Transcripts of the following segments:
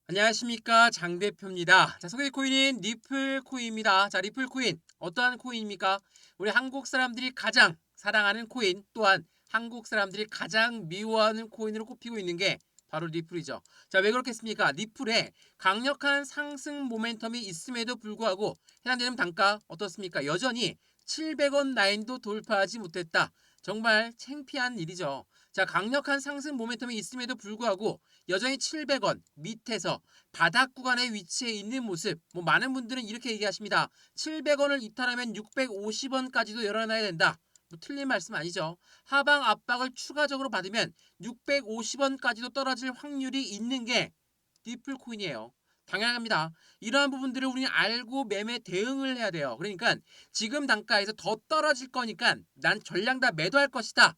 안녕하십니까, 장 대표입니다. 자, 소개 코인은 리플 코인입니다. 자, 리플 코인 어떠한 코인입니까? 우리 한국 사람들이 가장 사랑하는 코인, 또한 한국 사람들이 가장 미워하는 코인으로 꼽히고 있는 게 바로 리플이죠. 자, 왜 그렇겠습니까? 리플에 강력한 상승 모멘텀이 있음에도 불구하고 해당되는 단가 어떻습니까? 여전히 700원 라인도 돌파하지 못했다. 정말 창피한 일이죠. 자, 강력한 상승 모멘텀이 있음에도 불구하고 여전히 700원 밑에서 바닥 구간에 위치해 있는 모습. 많은 분들은 이렇게 얘기하십니다. 700원을 이탈하면 650원까지도 열어놔야 된다. 틀린 말씀 아니죠. 하방 압박을 추가적으로 받으면 650원까지도 떨어질 확률이 있는 게 리플 코인이에요. 당연합니다. 이러한 부분들을 우리는 알고 매매 대응을 해야 돼요. 그러니까 지금 단가에서 더 떨어질 거니까 난 전량 다 매도할 것이다.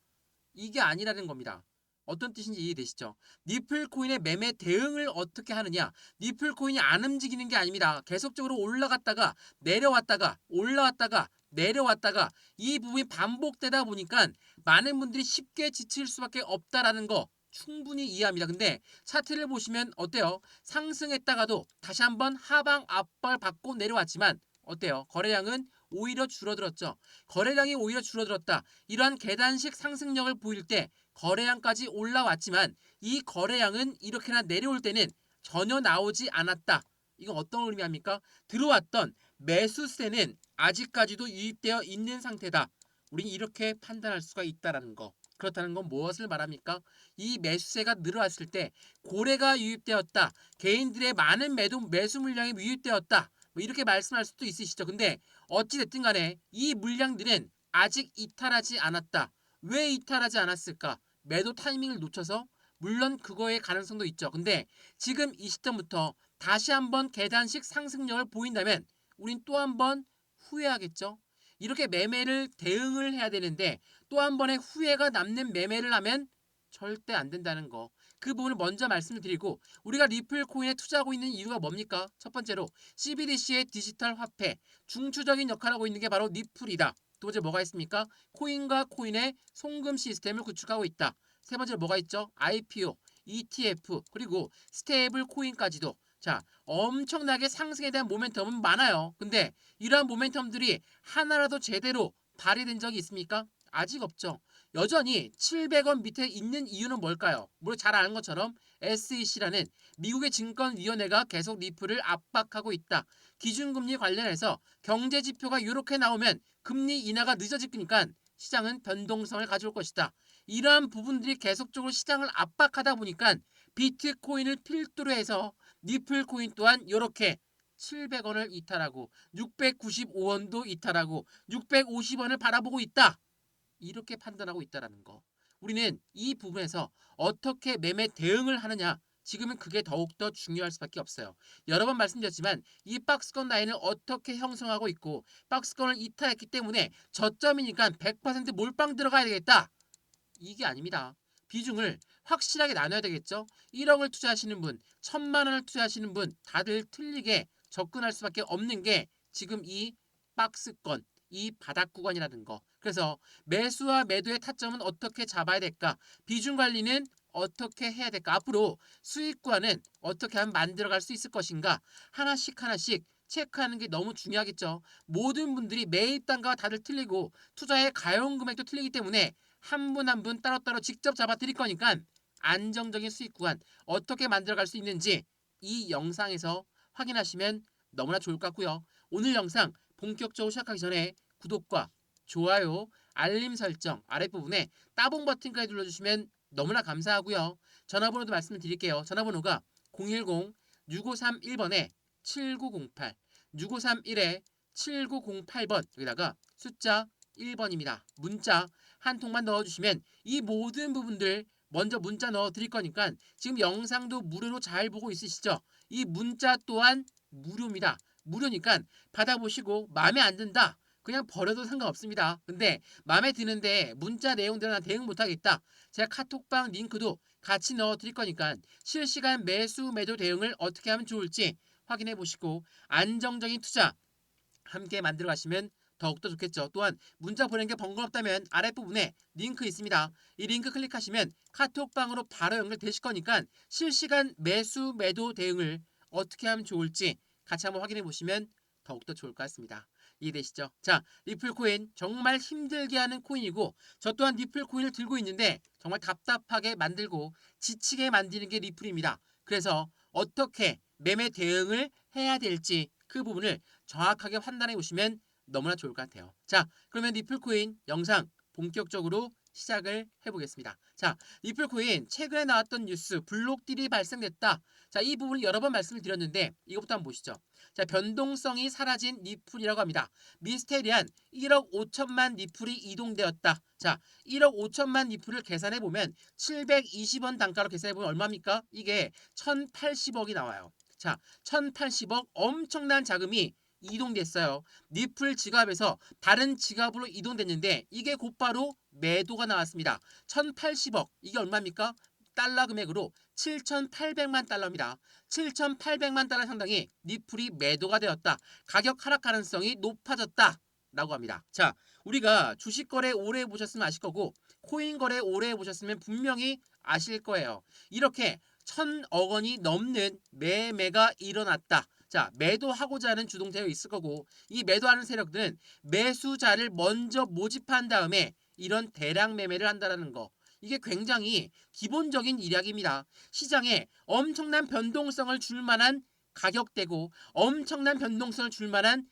이게 아니라는 겁니다. 어떤 뜻인지 이해되시죠? 니플 코인의 매매 대응을 어떻게 하느냐? 니플 코인이 안 움직이는 게 아닙니다. 계속적으로 올라갔다가 내려왔다가 올라왔다가 내려왔다가 이 부분이 반복되다 보니까 많은 분들이 쉽게 지칠 수밖에 없다라는 거 충분히 이해합니다. 근데 차트를 보시면 어때요? 상승했다가도 다시 한번 하방 압박을 받고 내려왔지만 어때요? 거래량은 오히려 줄어들었죠. 거래량이 오히려 줄어들었다. 이러한 계단식 상승력을 보일 때 거래량까지 올라왔지만 이 거래량은 이렇게나 내려올 때는 전혀 나오지 않았다. 이건 어떤 의미합니까? 들어왔던 매수세는 아직까지도 유입되어 있는 상태다. 우린 이렇게 판단할 수가 있다는 거. 그렇다는 건 무엇을 말합니까? 이 매수세가 늘어왔을 때 고래가 유입되었다. 개인들의 많은 매수 물량이 유입되었다. 이렇게 말씀할 수도 있으시죠. 근데 어찌됐든 간에 이 물량들은 아직 이탈하지 않았다. 왜 이탈하지 않았을까? 매도 타이밍을 놓쳐서? 물론 그거의 가능성도 있죠. 근데 지금 이 시점부터 다시 한번 계단식 상승력을 보인다면 우린 또 한번 후회하겠죠. 이렇게 매매를 대응을 해야 되는데 또 한 번의 후회가 남는 매매를 하면 절대 안 된다는 거. 그 부분을 먼저 말씀을 드리고 우리가 리플 코인에 투자하고 있는 이유가 뭡니까? 첫 번째로 CBDC의 디지털 화폐 중추적인 역할을 하고 있는 게 바로 리플이다. 두 번째 뭐가 있습니까? 코인과 코인의 송금 시스템을 구축하고 있다. 세 번째로 뭐가 있죠? IPO, ETF 그리고 스테이블 코인까지도. 자, 엄청나게 상승에 대한 모멘텀은 많아요. 근데 이러한 모멘텀들이 하나라도 제대로 발휘된 적이 있습니까? 아직 없죠. 여전히 700원 밑에 있는 이유는 뭘까요? 물론 잘 아는 것처럼 SEC라는 미국의 증권위원회가 계속 리플을 압박하고 있다. 기준금리 관련해서 경제지표가 이렇게 나오면 금리 인하가 늦어지니까 시장은 변동성을 가져올 것이다. 이러한 부분들이 계속적으로 시장을 압박하다 보니까 비트코인을 필두로 해서 리플 코인 또한 이렇게 700원을 이탈하고 695원도 이탈하고 650원을 바라보고 있다. 이렇게 판단하고 있다는 거. 우리는 이 부분에서 어떻게 매매 대응을 하느냐. 지금은 그게 더욱더 중요할 수밖에 없어요. 여러 번 말씀드렸지만 이 박스권 라인을 어떻게 형성하고 있고 박스권을 이탈했기 때문에 저점이니까 100% 몰빵 들어가야 되겠다. 이게 아닙니다. 비중을 확실하게 나눠야 되겠죠. 1억을 투자하시는 분, 1000만 원을 투자하시는 분 다들 틀리게 접근할 수밖에 없는 게 지금 이 박스권, 이 바닥 구간이라는 거. 그래서 매수와 매도의 타점은 어떻게 잡아야 될까? 비중 관리는 어떻게 해야 될까? 앞으로 수익 구간은 어떻게 하면 만들어갈 수 있을 것인가? 하나씩 하나씩 체크하는 게 너무 중요하겠죠. 모든 분들이 매입 단가가 다들 틀리고 투자의 가용 금액도 틀리기 때문에 한 분 한 분 따로따로 직접 잡아 드릴 거니까 안정적인 수익 구간 어떻게 만들어갈 수 있는지 이 영상에서 확인하시면 너무나 좋을 것 같고요. 오늘 영상 본격적으로 시작하기 전에 구독과 좋아요, 알림 설정 아랫부분에 따봉 버튼까지 눌러주시면 너무나 감사하고요. 전화번호도 말씀을 드릴게요. 전화번호가 010-6531번에 7908, 6531에 7908번 여기다가 숫자 1번입니다. 문자 한 통만 넣어주시면 이 모든 부분들 먼저 문자 넣어 드릴 거니까 지금 영상도 무료로 잘 보고 있으시죠? 이 문자 또한 무료입니다. 무료니까 받아보시고 마음에 안 든다. 그냥 버려도 상관없습니다. 근데 마음에 드는데 문자 내용대로 난 대응 못하겠다. 제가 카톡방 링크도 같이 넣어 드릴 거니까 실시간 매수 매도 대응을 어떻게 하면 좋을지 확인해 보시고 안정적인 투자 함께 만들어 가시면 더욱더 좋겠죠. 또한 문자 보내는 게 번거롭다면 아랫부분에 링크 있습니다. 이 링크 클릭하시면 카톡방으로 바로 연결되실 거니까 실시간 매수 매도 대응을 어떻게 하면 좋을지 같이 한번 확인해 보시면 더욱더 좋을 것 같습니다. 이해되시죠? 자, 리플 코인 정말 힘들게 하는 코인이고 저 또한 리플 코인을 들고 있는데 정말 답답하게 만들고 지치게 만드는 게 리플입니다. 그래서 어떻게 매매 대응을 해야 될지 그 부분을 정확하게 판단해 보시면 너무나 좋을 것 같아요. 자, 그러면 리플 코인 영상 본격적으로 시작을 해보겠습니다. 자, 리플 코인 최근에 나왔던 뉴스 블록딜이 발생됐다. 자, 이 부분을 여러 번 말씀을 드렸는데 이것부터 한번 보시죠. 자, 변동성이 사라진 리플이라고 합니다. 미스테리한 1억 5천만 리플이 이동되었다. 자, 1억 5천만 리플을 계산해 보면 720원 단가로 계산해 보면 얼마입니까? 이게 1,080억이 나와요. 자, 1,080억 엄청난 자금이 이동됐어요. 리플 지갑에서 다른 지갑으로 이동됐는데 이게 곧바로 매도가 나왔습니다. 1,080억 이게 얼마입니까? 달러 금액으로 7,800만 달러입니다. 7,800만 달러 상당히 리플이 매도가 되었다. 가격 하락 가능성이 높아졌다. 라고 합니다. 자, 우리가 주식 거래 오래 해보셨으면 아실 거고 코인 거래 오래 해보셨으면 분명히 아실 거예요. 이렇게 1,000억 원이 넘는 매매가 일어났다. 자, 매도하고자 하는 주동세력이 있을 거고 이 매도하는 세력들은 매수자를 먼저 모집한 다음에 이런 대량 매매를 한다는 거. 이게 굉장히 기본적인 일약입니다. 시장에 엄청난 변동성을 줄 만한 가격대고 엄청난 변동성을 줄 만한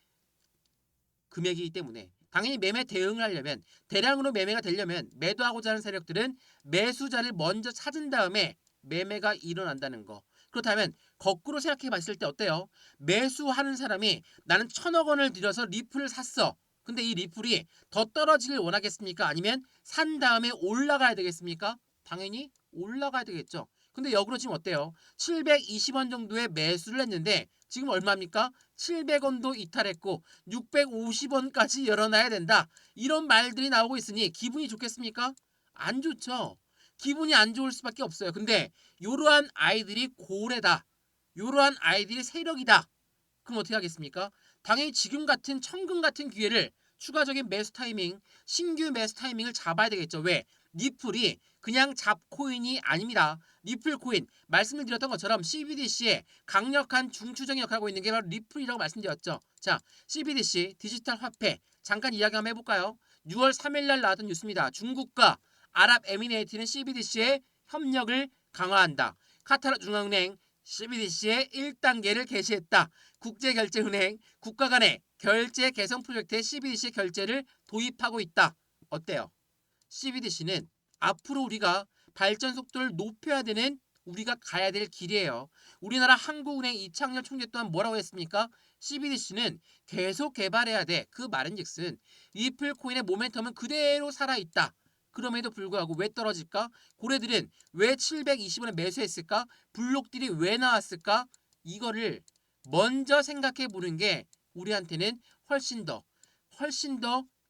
금액이기 때문에 당연히 매매 대응을 하려면 대량으로 매매가 되려면 매도하고자 하는 세력들은 매수자를 먼저 찾은 다음에 매매가 일어난다는 거. 그렇다면 거꾸로 생각해 봤을 때 어때요? 매수하는 사람이 나는 1,000억 원을 들여서 리플을 샀어. 근데 이 리플이 더 떨어지길 원하겠습니까? 아니면 산 다음에 올라가야 되겠습니까? 당연히 올라가야 되겠죠. 근데 역으로 지금 어때요? 720원 정도의 매수를 했는데 지금 얼마입니까? 700원도 이탈했고 650원까지 열어놔야 된다. 이런 말들이 나오고 있으니 기분이 좋겠습니까? 안 좋죠. 기분이 안 좋을 수밖에 없어요. 근데 이러한 아이들이 고래다. 이러한 아이들이 세력이다. 그럼 어떻게 하겠습니까? 당연히 지금 같은 천금 같은 기회를 추가적인 매수 타이밍, 신규 매수 타이밍을 잡아야 되겠죠. 왜? 리플이 그냥 잡코인이 아닙니다. 리플 코인 말씀을 드렸던 것처럼 CBDC의 강력한 중추적인 역할을 하고 있는 게 바로 리플이라고 말씀드렸죠. 자, CBDC 디지털 화폐 잠깐 이야기 한번 해볼까요? 6월 3일 날 나왔던 뉴스입니다. 중국과 아랍에미레이트는 CBDC의 협력을 강화한다. 카타르 중앙은행 CBDC의 1단계를 개시했다. 국제결제은행 국가 간의 결제 개선 프로젝트에 CBDC 결제를 도입하고 있다. 어때요? CBDC는 앞으로 우리가 발전 속도를 높여야 되는 우리가 가야 될 길이에요. 우리나라 한국은행 이창열 총재 또한 뭐라고 했습니까? CBDC는 계속 개발해야 돼. 그 말인즉슨 리플 코인의 모멘텀은 그대로 살아있다. 그럼에도 불구하고 왜 떨어질까? 고래들은 왜 720원에 매수했을까? 블록들이 왜 나왔을까? 이거를 먼저 생각해 보는 게 우리한테는 훨씬 더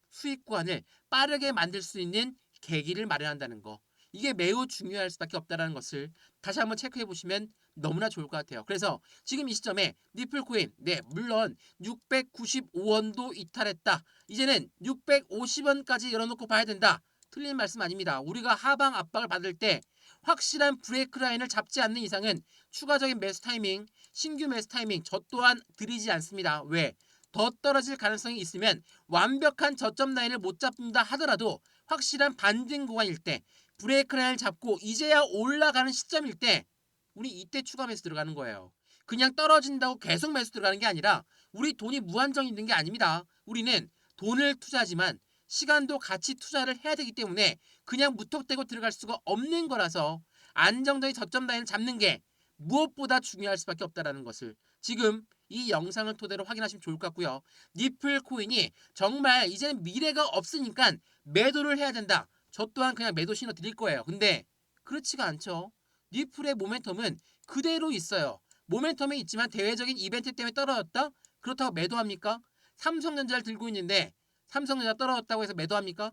수익 구간을 빠르게 만들 수 있는 계기를 마련한다는 거. 이게 매우 중요할 수밖에 없다는 것을 다시 한번 체크해 보시면 너무나 좋을 것 같아요. 그래서 지금 이 시점에 리플코인, 네, 물론 695원도 이탈했다. 이제는 650원까지 열어놓고 봐야 된다. 틀린 말씀 아닙니다. 우리가 하방 압박을 받을 때 확실한 브레이크 라인을 잡지 않는 이상은 추가적인 매수 타이밍, 신규 매수 타이밍 저 또한 드리지 않습니다. 왜? 더 떨어질 가능성이 있으면 완벽한 저점 라인을 못 잡는다 하더라도 확실한 반등 구간일 때 브레이크 라인을 잡고 이제야 올라가는 시점일 때 우리 이때 추가 매수 들어가는 거예요. 그냥 떨어진다고 계속 매수 들어가는 게 아니라 우리 돈이 무한정 있는 게 아닙니다. 우리는 돈을 투자하지만 시간도 같이 투자를 해야 되기 때문에 그냥 무턱대고 들어갈 수가 없는 거라서 안정적인 저점 라인을 잡는 게 무엇보다 중요할 수밖에 없다는 것을 지금 이 영상을 토대로 확인하시면 좋을 것 같고요. 리플 코인이 정말 이제는 미래가 없으니까 매도를 해야 된다. 저 또한 그냥 매도 신호 드릴 거예요. 근데 그렇지가 않죠. 리플의 모멘텀은 그대로 있어요. 모멘텀이 있지만 대외적인 이벤트 때문에 떨어졌다? 그렇다고 매도합니까? 삼성전자를 들고 있는데 삼성전자 떨어졌다고 해서 매도합니까?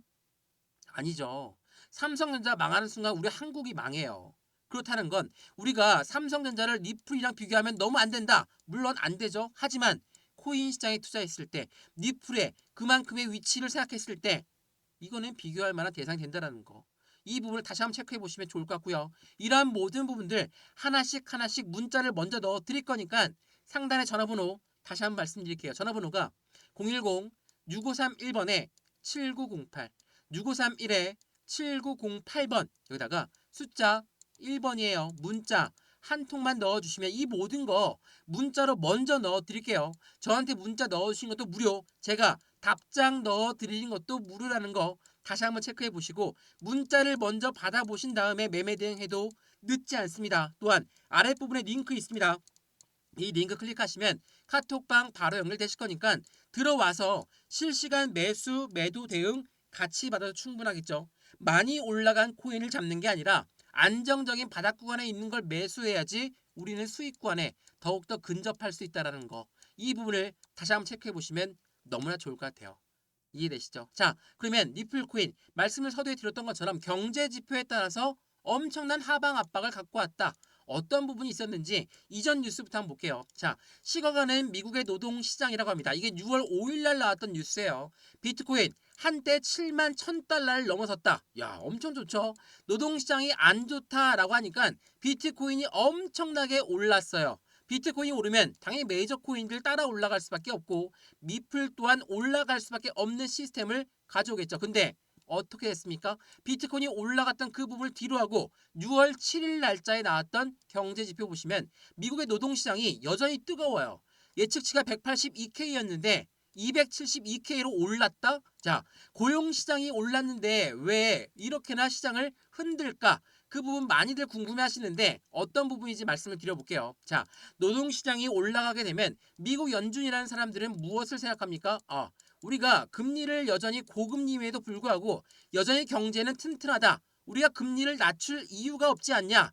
아니죠. 삼성전자 망하는 순간 우리 한국이 망해요. 그렇다는 건 우리가 삼성전자를 리플이랑 비교하면 너무 안 된다. 물론 안 되죠. 하지만 코인 시장에 투자했을 때 니플의 그만큼의 위치를 생각했을 때 이거는 비교할 만한 대상이 된다는 거. 이 부분을 다시 한번 체크해 보시면 좋을 것 같고요. 이러한 모든 부분들 하나씩 하나씩 문자를 먼저 넣어 드릴 거니까 상단에 전화번호 다시 한번 말씀드릴게요. 전화번호가 010-6531번에 7908, 6531에 7908번 여기다가 숫자 1번이에요. 문자 한 통만 넣어주시면 이 모든 거 문자로 먼저 넣어드릴게요. 저한테 문자 넣어주신 것도 무료, 제가 답장 넣어드리는 것도 무료라는 거 다시 한번 체크해 보시고 문자를 먼저 받아보신 다음에 매매 대응해도 늦지 않습니다. 또한 아랫부분에 링크 있습니다. 이 링크 클릭하시면 카톡방 바로 연결되실 거니까 들어와서 실시간 매수, 매도 대응 같이 받아도 충분하겠죠. 많이 올라간 코인을 잡는 게 아니라 안정적인 바닥 구간에 있는 걸 매수해야지 우리는 수익 구간에 더욱더 근접할 수 있다는 거. 이 부분을 다시 한번 체크해 보시면 너무나 좋을 것 같아요. 이해되시죠? 자, 그러면 리플 코인 말씀을 서두에 드렸던 것처럼 경제 지표에 따라서 엄청난 하방 압박을 갖고 왔다. 어떤 부분이 있었는지 이전 뉴스부터 한번 볼게요. 자, 식어가는 미국의 노동시장이라고 합니다. 이게 6월 5일 날 나왔던 뉴스예요. 비트코인 한때 7만 1000달러를 넘어섰다. 야, 엄청 좋죠. 노동시장이 안 좋다라고 하니까 비트코인이 엄청나게 올랐어요. 비트코인이 오르면 당연히 메이저 코인들 따라 올라갈 수밖에 없고 미플 또한 올라갈 수밖에 없는 시스템을 가져오겠죠. 근데 어떻게 됐습니까? 비트코인이 올라갔던 그 부분을 뒤로하고 6월 7일 날짜에 나왔던 경제지표 보시면 미국의 노동시장이 여전히 뜨거워요. 예측치가 182K였는데 272K로 올랐다? 자, 고용시장이 올랐는데 왜 이렇게나 시장을 흔들까? 그 부분 많이들 궁금해 하시는데 어떤 부분인지 말씀을 드려볼게요. 자, 노동시장이 올라가게 되면 미국 연준이라는 사람들은 무엇을 생각합니까? 우리가 금리를 여전히 고금리임에도 불구하고 여전히 경제는 튼튼하다. 우리가 금리를 낮출 이유가 없지 않냐?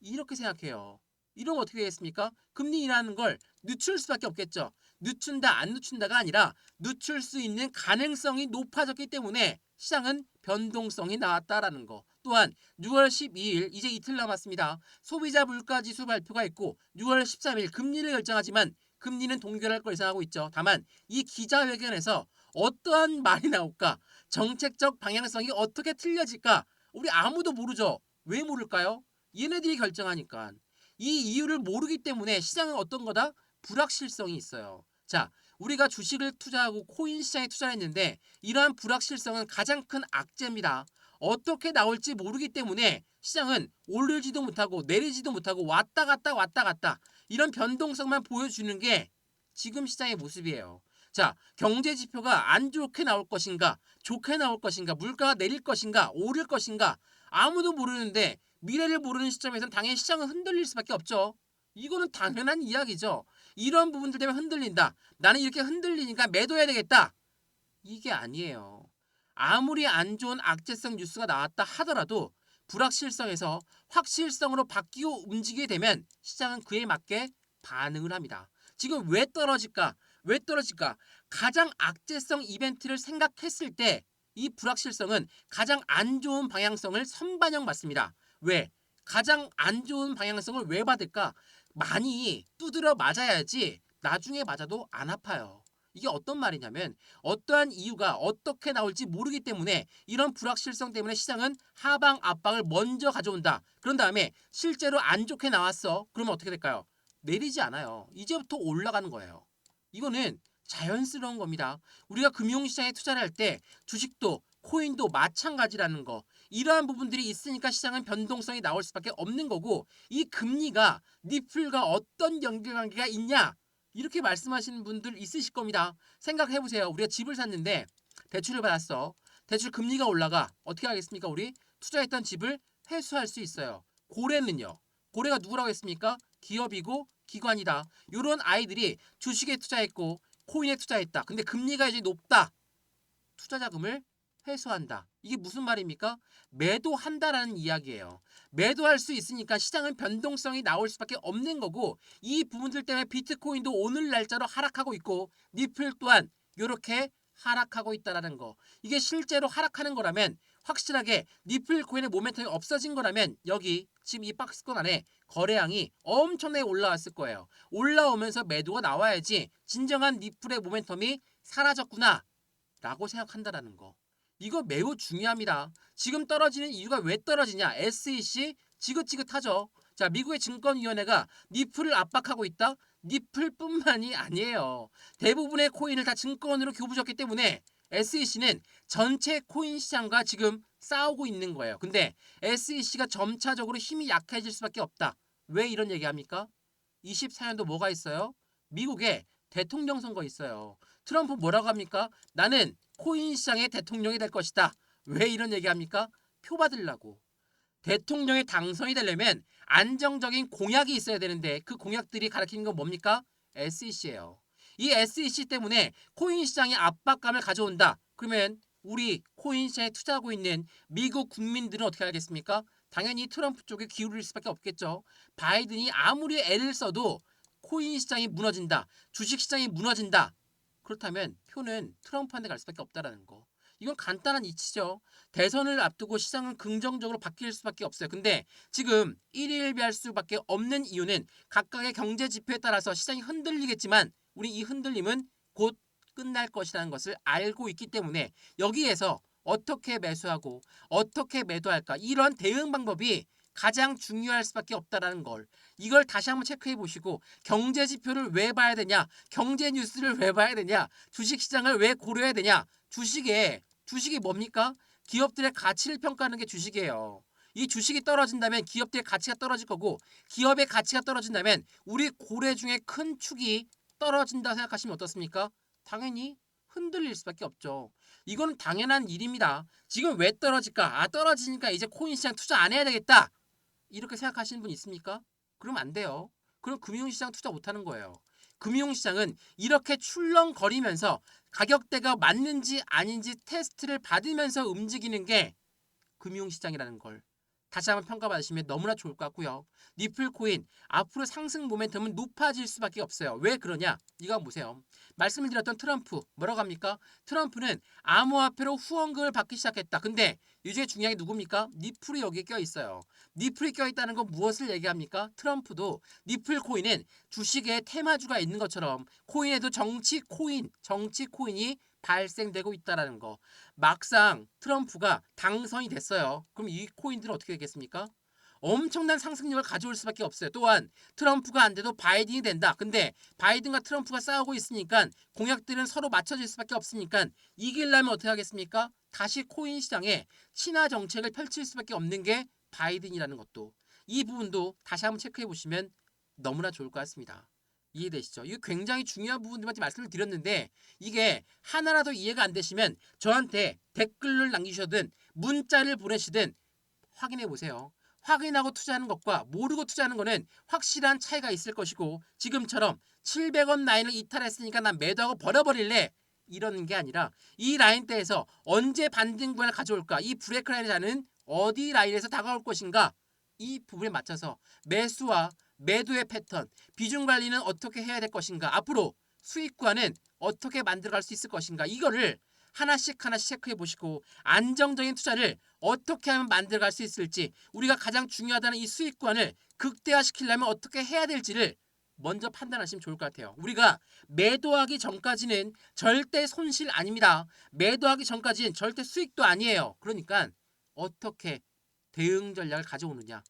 이렇게 생각해요. 이러면 어떻게 되겠습니까? 금리라는 걸 늦출 수밖에 없겠죠. 늦춘다 안 늦춘다가 아니라 늦출 수 있는 가능성이 높아졌기 때문에 시장은 변동성이 나왔다라는 거. 또한 6월 12일 이제 이틀 남았습니다. 소비자 물가지수 발표가 있고 6월 13일 금리를 결정하지만 금리는 동결할 걸 예상하고 있죠. 다만 이 기자회견에서 어떠한 말이 나올까? 정책적 방향성이 어떻게 틀려질까? 우리 아무도 모르죠. 왜 모를까요? 얘네들이 결정하니까. 이 이유를 모르기 때문에 시장은 어떤 거다? 불확실성이 있어요. 자, 우리가 주식을 투자하고 코인 시장에 투자했는데 이러한 불확실성은 가장 큰 악재입니다. 어떻게 나올지 모르기 때문에 시장은 오르지도 못하고 내리지도 못하고 왔다 갔다 왔다 갔다 이런 변동성만 보여주는 게 지금 시장의 모습이에요. 자, 경제 지표가 안 좋게 나올 것인가, 좋게 나올 것인가, 물가가 내릴 것인가, 오를 것인가 아무도 모르는데 미래를 모르는 시점에서는 당연히 시장은 흔들릴 수밖에 없죠. 이거는 당연한 이야기죠. 이런 부분들 때문에 흔들린다. 나는 이렇게 흔들리니까 매도해야 되겠다. 이게 아니에요. 아무리 안 좋은 악재성 뉴스가 나왔다 하더라도 불확실성에서 확실성으로 바뀌고 움직이게 되면 시장은 그에 맞게 반응을 합니다. 지금 왜 떨어질까? 왜 떨어질까? 가장 악재성 이벤트를 생각했을 때 이 불확실성은 가장 안 좋은 방향성을 선반영 받습니다. 왜? 가장 안 좋은 방향성을 왜 받을까? 많이 두드려 맞아야지 나중에 맞아도 안 아파요. 이게 어떤 말이냐면 어떠한 이유가 어떻게 나올지 모르기 때문에 이런 불확실성 때문에 시장은 하방 압박을 먼저 가져온다. 그런 다음에 실제로 안 좋게 나왔어. 그러면 어떻게 될까요? 내리지 않아요. 이제부터 올라가는 거예요. 이거는 자연스러운 겁니다. 우리가 금융시장에 투자를 할 때 주식도 코인도 마찬가지라는 거. 이러한 부분들이 있으니까 시장은 변동성이 나올 수밖에 없는 거고 이 금리가 니플과 어떤 연결관계가 있냐? 이렇게 말씀하시는 분들 있으실 겁니다. 생각해 보세요. 우리가 집을 샀는데 대출을 받았어. 대출 금리가 올라가. 어떻게 하겠습니까? 우리 투자했던 집을 회수할 수 있어요. 고래는요. 고래가 누구라고 했습니까? 기업이고 기관이다. 이런 아이들이 주식에 투자했고 코인에 투자했다. 근데 금리가 이제 높다. 투자 자금을 회수한다. 이게 무슨 말입니까? 매도한다라는 이야기예요. 매도할 수 있으니까 시장은 변동성이 나올 수밖에 없는 거고 이 부분들 때문에 비트코인도 오늘 날짜로 하락하고 있고 니플 또한 이렇게 하락하고 있다라는 거. 이게 실제로 하락하는 거라면 확실하게 리플 코인의 모멘텀이 없어진 거라면 여기 지금 이 박스권 안에 거래량이 엄청나게 올라왔을 거예요. 올라오면서 매도가 나와야지 진정한 리플의 모멘텀이 사라졌구나 라고 생각한다라는 거. 이거 매우 중요합니다. 지금 떨어지는 이유가 왜 떨어지냐? SEC 지긋지긋하죠. 자, 미국의 증권위원회가 니플을 압박하고 있다? 니플뿐만이 아니에요. 대부분의 코인을 다 증권으로 교부졌기 때문에 SEC는 전체 코인 시장과 지금 싸우고 있는 거예요. 근데 SEC가 점차적으로 힘이 약해질 수밖에 없다. 왜 이런 얘기합니까? 24년도 뭐가 있어요? 미국에 대통령 선거 있어요. 트럼프 뭐라고 합니까? 나는 코인 시장의 대통령이 될 것이다. 왜 이런 얘기합니까? 표 받으려고. 대통령이 당선이 되려면 안정적인 공약이 있어야 되는데 그 공약들이 가리키는 건 뭡니까? SEC예요. 이 SEC 때문에 코인 시장에 압박감을 가져온다. 그러면 우리 코인 시장에 투자하고 있는 미국 국민들은 어떻게 하겠습니까? 당연히 트럼프 쪽에 기울일 수밖에 없겠죠. 바이든이 아무리 애를 써도 코인 시장이 무너진다. 주식 시장이 무너진다. 그렇다면 표는 트럼프한테 갈 수밖에 없다라는 거. 이건 간단한 이치죠. 대선을 앞두고 시장은 긍정적으로 바뀔 수밖에 없어요. 근데 지금 일희일비할 수밖에 없는 이유는 각각의 경제 지표에 따라서 시장이 흔들리겠지만 우리 이 흔들림은 곧 끝날 것이라는 것을 알고 있기 때문에 여기에서 어떻게 매수하고 어떻게 매도할까 이런 대응 방법이 가장 중요할 수밖에 없다라는 걸 이걸 다시 한번 체크해 보시고 경제 지표를 왜 봐야 되냐 경제 뉴스를 왜 봐야 되냐 주식시장을 왜 고려해야 되냐 주식이 뭡니까? 기업들의 가치를 평가하는 게 주식이에요. 이 주식이 떨어진다면 기업들의 가치가 떨어질 거고 기업의 가치가 떨어진다면 우리 고래 중에 큰 축이 떨어진다 생각하시면 어떻습니까? 당연히 흔들릴 수밖에 없죠. 이거는 당연한 일입니다. 지금 왜 떨어질까? 떨어지니까 이제 코인 시장 투자 안 해야 되겠다. 이렇게 생각하시는 분 있습니까? 그럼 안 돼요. 그럼 금융시장 투자 못하는 거예요. 금융시장은 이렇게 출렁거리면서 가격대가 맞는지 아닌지 테스트를 받으면서 움직이는 게 금융시장이라는 걸 다시 한번 평가받으시면 너무나 좋을 것 같고요. 니플코인 앞으로 상승 모멘텀은 높아질 수밖에 없어요. 왜 그러냐? 이거 한번 보세요. 말씀을 드렸던 트럼프 뭐라고 합니까? 트럼프는 암호화폐로 후원금을 받기 시작했다. 근데 이 중에 중요한 게 누굽니까? 니플이 여기에 껴있어요. 니플이 껴있다는 건 무엇을 얘기합니까? 트럼프도 니플 코인은 주식에 테마주가 있는 것처럼 코인에도 정치 코인이 발생되고 있다는 거. 막상 트럼프가 당선이 됐어요. 그럼 이 코인들은 어떻게 되겠습니까? 엄청난 상승력을 가져올 수밖에 없어요. 또한 트럼프가 안 돼도 바이든이 된다. 근데 바이든과 트럼프가 싸우고 있으니까 공약들은 서로 맞춰질 수밖에 없으니까 이기려면 어떻게 하겠습니까? 다시 코인 시장에 친화 정책을 펼칠 수밖에 없는 게 바이든이라는 것도 이 부분도 다시 한번 체크해 보시면 너무나 좋을 것 같습니다. 이해되시죠? 이거 굉장히 중요한 부분들만 말씀을 드렸는데 이게 하나라도 이해가 안 되시면 저한테 댓글을 남기셔든 문자를 보내시든 확인해 보세요. 확인하고 투자하는 것과 모르고 투자하는 거는 확실한 차이가 있을 것이고 지금처럼 700원 라인을 이탈했으니까 난 매도하고 버려버릴래 이러는 게 아니라 이 라인대에서 언제 반등 구간을 가져올까 이 브레이크 라인의 자는 어디 라인에서 다가올 것인가 이 부분에 맞춰서 매수와 매도의 패턴, 비중 관리는 어떻게 해야 될 것인가 앞으로 수익 구간은 어떻게 만들어갈 수 있을 것인가 이거를 하나씩 체크해 보시고 안정적인 투자를 어떻게 하면 만들어갈 수 있을지 우리가 가장 중요하다는 이 수익 구간을 극대화시키려면 어떻게 해야 될지를 먼저 판단하시면 좋을 것 같아요. 우리가 매도하기 전까지는 절대 손실 아닙니다. 매도하기 전까지는 절대 수익도 아니에요. 그러니까 어떻게 대응 전략을 가져오느냐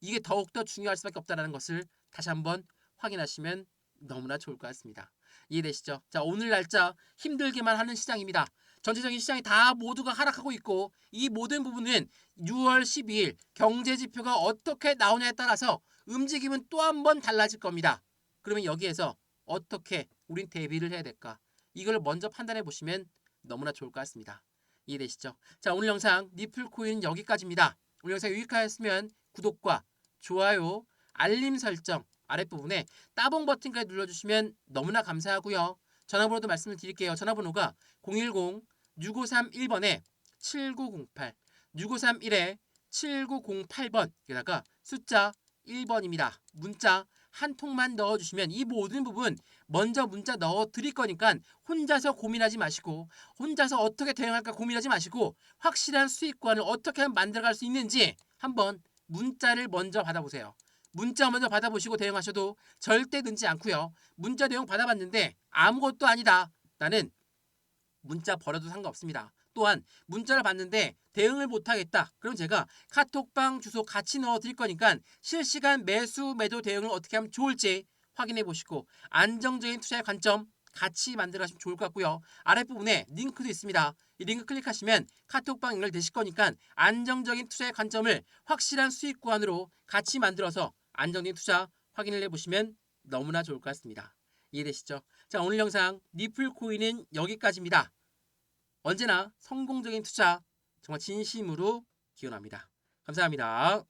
이게 더욱더 중요할 수밖에 없다는 것을 다시 한번 확인하시면 너무나 좋을 것 같습니다. 이해되시죠? 자, 오늘 날짜 힘들게만 하는 시장입니다. 전체적인 시장이 다 모두가 하락하고 있고 이 모든 부분은 6월 12일 경제지표가 어떻게 나오냐에 따라서 움직임은 또 한 번 달라질 겁니다. 그러면 여기에서 어떻게 우린 대비를 해야 될까? 이걸 먼저 판단해 보시면 너무나 좋을 것 같습니다. 이해되시죠? 자, 오늘 영상 니플코인 여기까지입니다. 오늘 영상 유익하였으면 구독과 좋아요, 알림 설정 아랫부분에 따봉 버튼까지 눌러주시면 너무나 감사하고요. 전화번호도 말씀을 드릴게요. 전화번호가 010-6531번에 7908 6531에 7908번 게다가 숫자 1번입니다. 문자 한 통만 넣어주시면 이 모든 부분 먼저 문자 넣어 드릴 거니까 혼자서 고민하지 마시고 혼자서 어떻게 대응할까 고민하지 마시고 확실한 수익권을 어떻게 하면 만들어갈 수 있는지 한번 문자를 먼저 받아보세요. 문자 먼저 받아보시고 대응하셔도 절대 늦지 않고요. 문자 내용 받아봤는데 아무것도 아니다. 나는 문자 버려도 상관없습니다. 또한 문자를 받는데 대응을 못하겠다. 그럼 제가 카톡방 주소 같이 넣어드릴 거니까 실시간 매수 매도 대응을 어떻게 하면 좋을지 확인해 보시고 안정적인 투자의 관점 같이 만들어 가시면 좋을 것 같고요. 아랫부분에 링크도 있습니다. 이 링크 클릭하시면 카톡방 연결되실 거니까 안정적인 투자의 관점을 확실한 수익 구간으로 같이 만들어서 안정적인 투자 확인을 해보시면 너무나 좋을 것 같습니다. 이해되시죠? 자, 오늘 영상 리플 코인은 여기까지입니다. 언제나 성공적인 투자 정말 진심으로 기원합니다. 감사합니다.